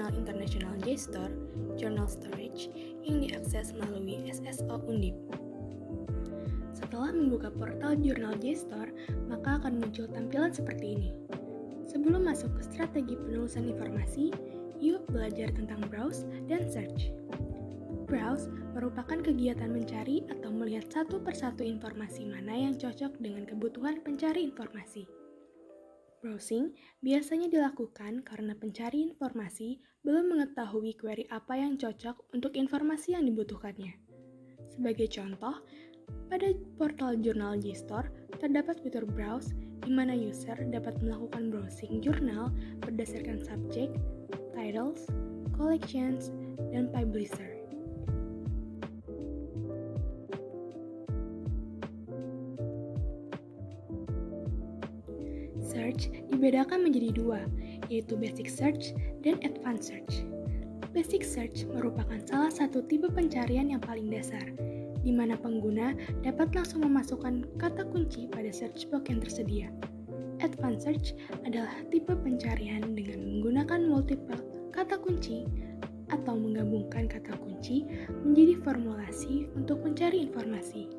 Jurnal Internasional JSTOR, Journal Storage, yang diakses melalui SSO Undip. Setelah membuka portal jurnal JSTOR, maka akan muncul tampilan seperti ini. Sebelum masuk ke strategi penulisan informasi, yuk belajar tentang browse dan search. Browse merupakan kegiatan mencari atau melihat satu persatu informasi mana yang cocok dengan kebutuhan pencari informasi. Browsing biasanya dilakukan karena pencari informasi belum mengetahui query apa yang cocok untuk informasi yang dibutuhkannya. Sebagai contoh, pada portal jurnal JSTOR terdapat fitur browse di mana user dapat melakukan browsing jurnal berdasarkan subjek, titles, collections, dan publisher. Search dibedakan menjadi dua, yaitu basic search dan advanced search. Basic search merupakan salah satu tipe pencarian yang paling dasar, di mana pengguna dapat langsung memasukkan kata kunci pada search box yang tersedia. Advanced search adalah tipe pencarian dengan menggunakan multiple kata kunci atau menggabungkan kata kunci menjadi formulasi untuk mencari informasi.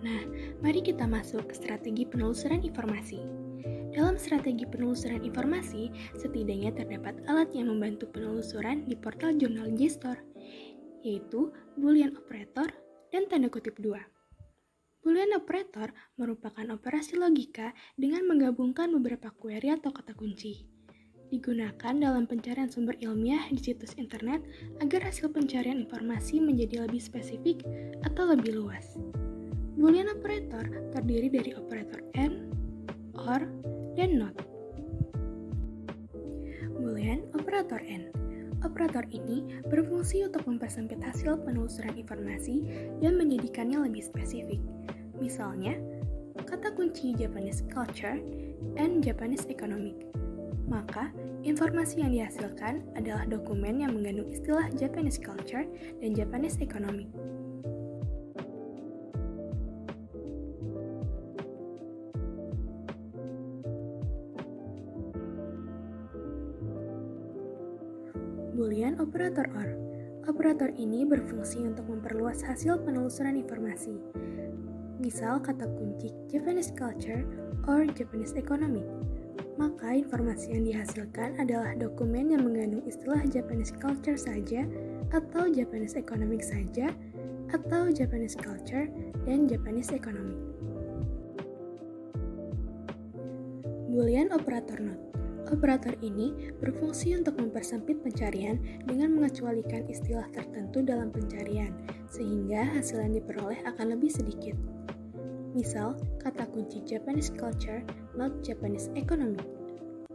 Nah, mari kita masuk ke strategi penelusuran informasi. Dalam strategi penelusuran informasi, setidaknya terdapat alat yang membantu penelusuran di portal jurnal JSTOR, yaitu Boolean operator dan tanda kutip 2. Boolean operator merupakan operasi logika dengan menggabungkan beberapa query atau kata kunci. Digunakan dalam pencarian sumber ilmiah di situs internet agar hasil pencarian informasi menjadi lebih spesifik atau lebih luas. Boolean operator terdiri dari operator AND, OR, dan NOT. Boolean operator AND. Operator ini berfungsi untuk mempersempit hasil penelusuran informasi dan menjadikannya lebih spesifik. Misalnya, kata kunci Japanese culture and Japanese economic. Maka, informasi yang dihasilkan adalah dokumen yang mengandung istilah Japanese culture dan Japanese economic. Boolean operator OR. Operator ini berfungsi untuk memperluas hasil penelusuran informasi. Misal kata kunci Japanese culture or Japanese economic. Maka informasi yang dihasilkan adalah dokumen yang mengandung istilah Japanese culture saja, atau Japanese economic saja, atau Japanese culture dan Japanese economic. Boolean operator NOT. Operator ini berfungsi untuk mempersempit pencarian dengan mengecualikan istilah tertentu dalam pencarian, sehingga hasil yang diperoleh akan lebih sedikit. Misal, kata kunci Japanese culture, not Japanese economic.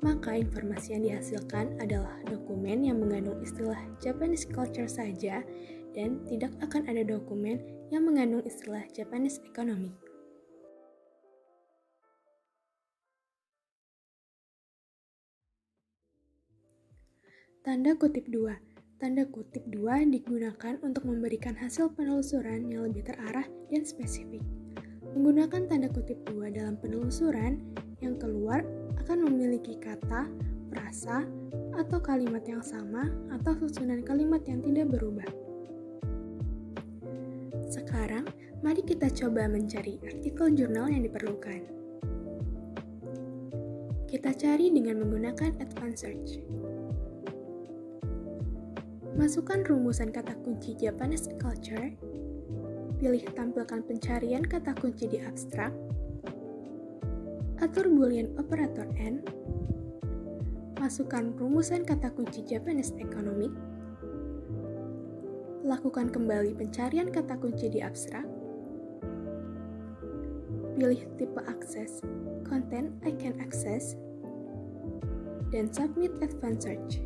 Maka informasi yang dihasilkan adalah dokumen yang mengandung istilah Japanese culture saja, dan tidak akan ada dokumen yang mengandung istilah Japanese economic. Tanda kutip 2. Tanda kutip 2 digunakan untuk memberikan hasil penelusuran yang lebih terarah dan spesifik. Menggunakan tanda kutip 2 dalam penelusuran, yang keluar akan memiliki kata, frasa, atau kalimat yang sama atau susunan kalimat yang tidak berubah. Sekarang, mari kita coba mencari artikel jurnal yang diperlukan. Kita cari dengan menggunakan Advanced Search. Masukkan rumusan kata kunci Japanese culture, pilih tampilkan pencarian kata kunci di abstrak, atur Boolean operator AND, masukkan rumusan kata kunci Japanese economic, lakukan kembali pencarian kata kunci di abstrak, pilih tipe akses, Content I can access, dan Submit Advanced Search.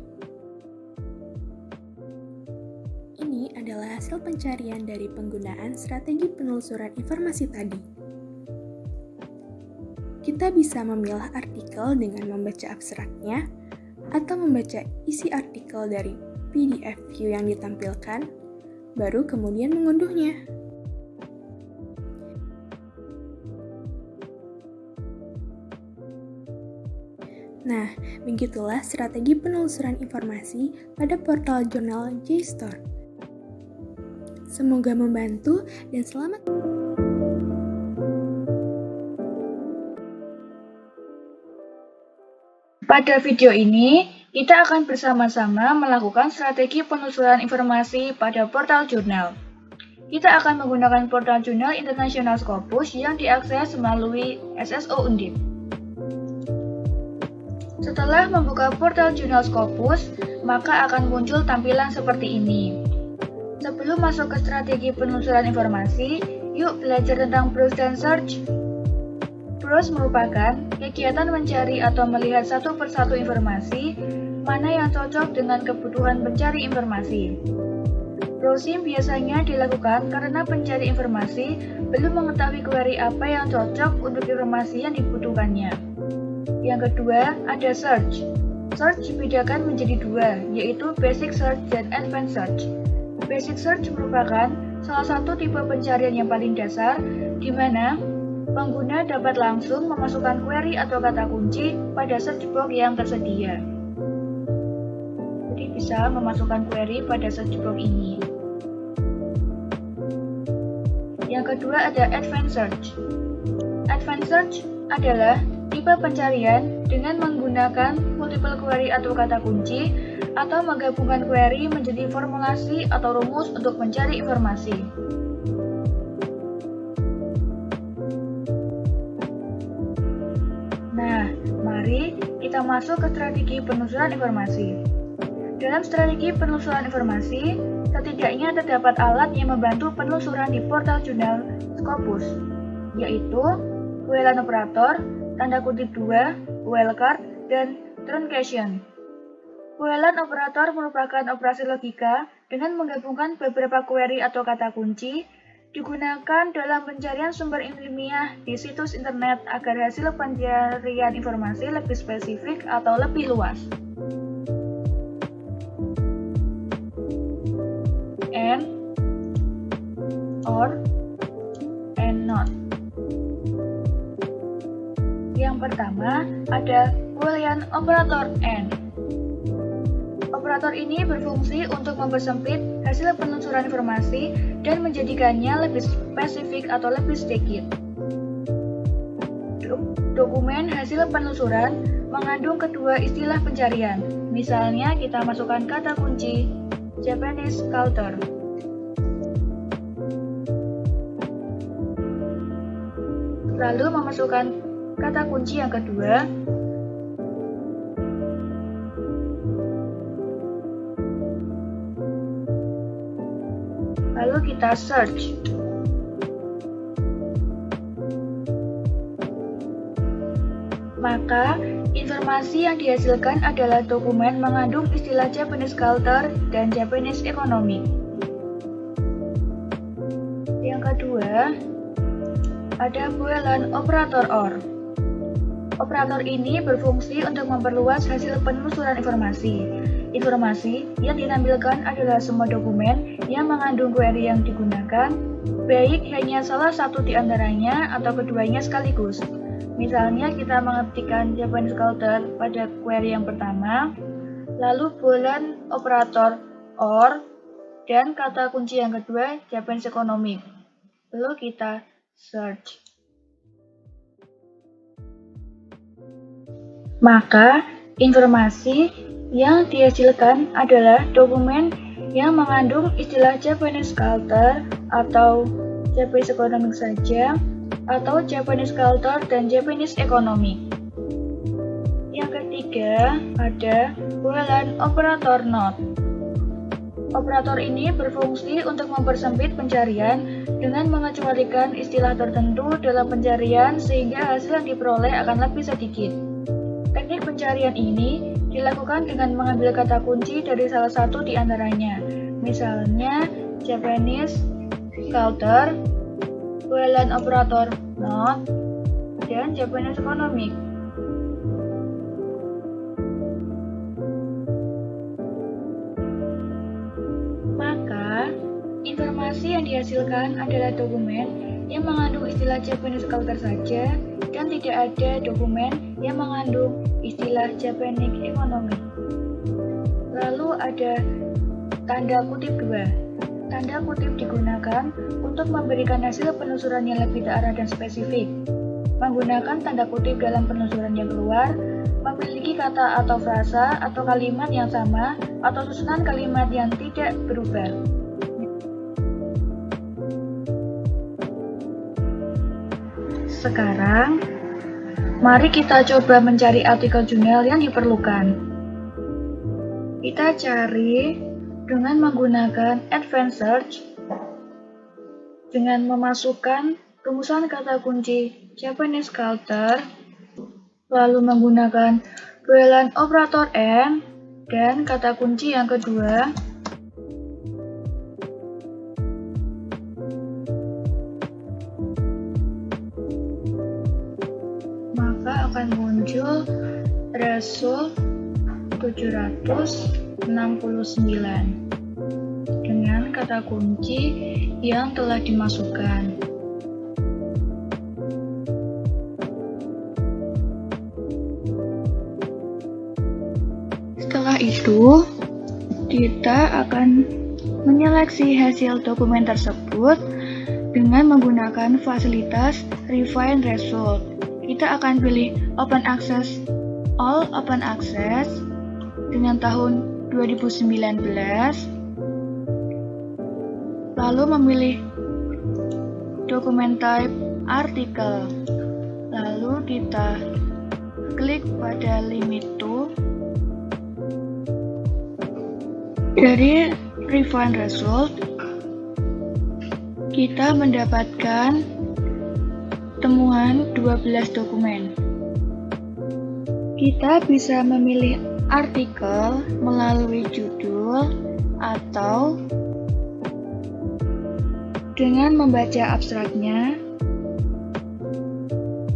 Ini adalah hasil pencarian dari penggunaan strategi penelusuran informasi tadi. Kita bisa memilah artikel dengan membaca abstraknya, atau membaca isi artikel dari PDF view yang ditampilkan, baru kemudian mengunduhnya. Nah, begitulah strategi penelusuran informasi pada portal jurnal JSTOR. Semoga membantu dan selamat. Pada video ini, kita akan bersama-sama melakukan strategi penelusuran informasi pada portal jurnal. Kita akan menggunakan portal jurnal International Scopus yang diakses melalui SSO Undip. Setelah membuka portal jurnal Scopus, maka akan muncul tampilan seperti ini. Sebelum masuk ke strategi penelusuran informasi, yuk belajar tentang browse dan search. Browse merupakan kegiatan mencari atau melihat satu persatu informasi, mana yang cocok dengan kebutuhan pencari informasi. Browsing biasanya dilakukan karena pencari informasi belum mengetahui query apa yang cocok untuk informasi yang dibutuhkannya. Yang kedua, ada search. Search dibedakan menjadi dua, yaitu basic search dan advanced search. Basic search merupakan salah satu tipe pencarian yang paling dasar, di mana pengguna dapat langsung memasukkan query atau kata kunci pada search box yang tersedia. Jadi bisa memasukkan query pada search box ini. Yang kedua ada advanced search. Advanced search adalah tipe pencarian dengan menggunakan multiple query atau kata kunci atau menggabungkan query menjadi formulasi atau rumus untuk mencari informasi. Nah, mari kita masuk ke strategi penelusuran informasi. Dalam strategi penelusuran informasi, setidaknya terdapat alat yang membantu penelusuran di portal jurnal Scopus, yaitu QLAN operator, tanda kutip 2, wildcard, dan truncation. QLAN operator merupakan operasi logika dengan menggabungkan beberapa query atau kata kunci, digunakan dalam pencarian sumber ilmiah di situs internet agar hasil pencarian informasi lebih spesifik atau lebih luas. And, or, and not. Yang pertama ada Boolean operator AND. Operator ini berfungsi untuk mempersempit hasil penelusuran informasi dan menjadikannya lebih spesifik atau lebih sedikit. Dokumen hasil penelusuran mengandung kedua istilah pencarian. Misalnya kita masukkan kata kunci Japanese culture. Lalu memasukkan kata kunci yang kedua, lalu kita search. Maka, informasi yang dihasilkan adalah dokumen mengandung istilah Japanese culture dan Japanese economic. Yang kedua, ada Boolean operator OR. Operator ini berfungsi untuk memperluas hasil penelusuran informasi. Informasi yang ditampilkan adalah semua dokumen yang mengandung query yang digunakan, baik hanya salah satu di antaranya atau keduanya sekaligus. Misalnya kita mengetikkan Japanese culture pada query yang pertama, lalu Boolean operator OR, dan kata kunci yang kedua Japanese economic. Lalu kita search. Maka, informasi yang dihasilkan adalah dokumen yang mengandung istilah Japanese culture atau Japanese economic saja, atau Japanese culture dan Japanese economic. Yang ketiga, ada Boolean operator not. Operator ini berfungsi untuk mempersempit pencarian dengan mengecualikan istilah tertentu dalam pencarian sehingga hasil yang diperoleh akan lebih sedikit. Teknik pencarian ini dilakukan dengan mengambil kata kunci dari salah satu di antaranya, misalnya Japanese culture, Boolean operator not, dan Japanese economic. Maka, informasi yang dihasilkan adalah dokumen yang mengandung istilah Japanese culture saja dan tidak ada dokumen yang mengandung istilah Japanese economic. Lalu ada tanda kutip 2. Tanda kutip digunakan untuk memberikan hasil penelusuran yang lebih terarah dan spesifik. Menggunakan tanda kutip dalam penelusuran yang keluar, memiliki kata atau frasa atau kalimat yang sama atau susunan kalimat yang tidak berubah. Sekarang, mari kita coba mencari artikel jurnal yang diperlukan. Kita cari dengan menggunakan Advanced Search dengan memasukkan rumusan kata kunci Japanese culture, lalu menggunakan Boolean operator and, dan kata kunci yang kedua, maka akan muncul result 769 dengan kata kunci yang telah dimasukkan. Setelah itu, kita akan menyeleksi hasil dokumen tersebut dengan menggunakan fasilitas Refine Result. Kita akan pilih Open Access, All Open Access dengan tahun 2019, lalu memilih dokumen type artikel, lalu kita klik pada limit to. Dari Refine Result, kita mendapatkan temuan 12 dokumen. Kita bisa memilih artikel melalui judul atau dengan membaca abstraknya.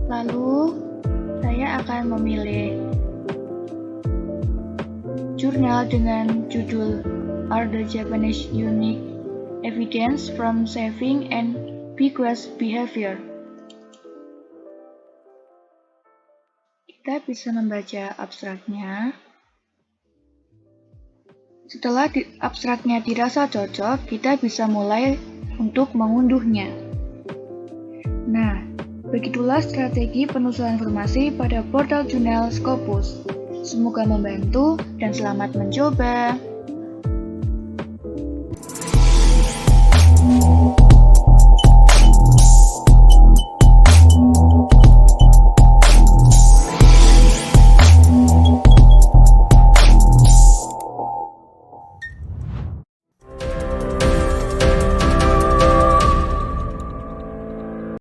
Lalu, saya akan memilih jurnal dengan judul Are the Japanese Unique Evidence from Saving and Bequest Behavior? Kita bisa membaca abstraknya. Setelah abstraknya dirasa cocok, kita bisa mulai untuk mengunduhnya. Nah, begitulah strategi penelusuran informasi pada portal jurnal Scopus. Semoga membantu dan selamat mencoba.